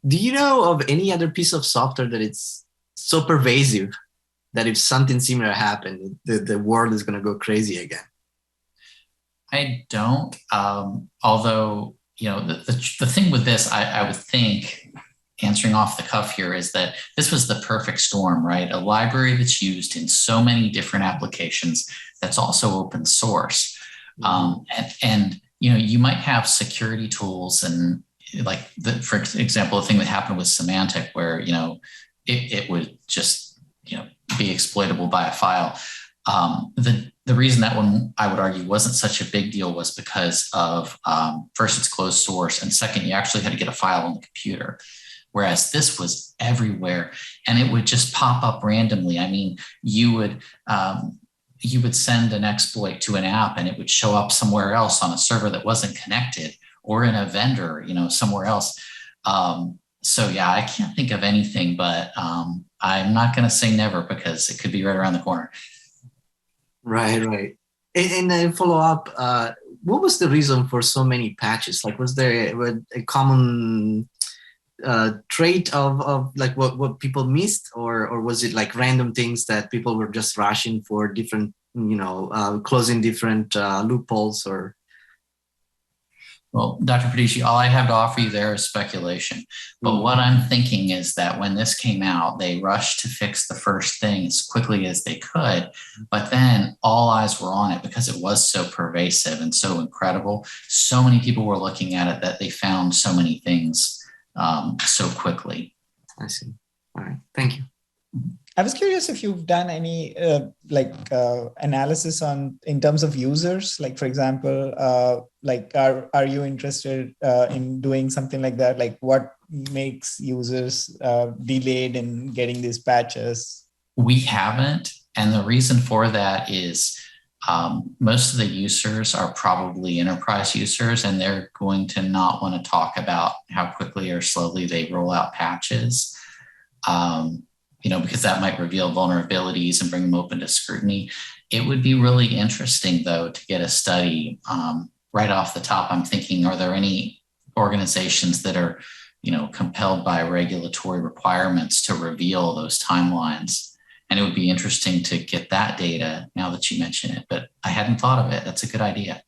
Do you know of any other piece of software that it's so pervasive that if something similar happened, the world is going to go crazy again? I don't. Although, the thing with this, I would think, answering off the cuff here, is that this was the perfect storm, right? A library that's used in so many different applications that's also open source. Mhm. You might have security tools and for example, the thing that happened with Semantic where, it would just, be exploitable by a file. The reason that one I would argue wasn't such a big deal was because of first, it's closed source, and second, you actually had to get a file on the computer. Whereas this was everywhere, and it would just pop up randomly. I mean, you would send an exploit to an app, and it would show up somewhere else on a server that wasn't connected, or in a vendor, somewhere else. So yeah, I can't think of anything, but I'm not going to say never because it could be right around the corner. Right, right. And then follow up, what was the reason for so many patches? Like, was there a common trait of like what people missed, or was it like random things that people were just rushing for different, closing different loopholes or? Well, Dr. Padici, all I have to offer you there is speculation. But Mm, what I'm thinking is that when this came out, they rushed to fix the first thing as quickly as they could. But then all eyes were on it because it was so pervasive and so incredible. So many people were looking at it that they found so many things so quickly. I see. All right. Thank you. I was curious if you've done any analysis on in terms of users. Like, for example, are you interested in doing something like that? Like, what makes users delayed in getting these patches? We haven't. And the reason for that is most of the users are probably enterprise users, and they're going to not want to talk about how quickly or slowly they roll out patches. Because that might reveal vulnerabilities and bring them open to scrutiny. It would be really interesting, though, to get a study right off the top. I'm thinking, are there any organizations that are, compelled by regulatory requirements to reveal those timelines? And it would be interesting to get that data now that you mention it, but I hadn't thought of it. That's a good idea.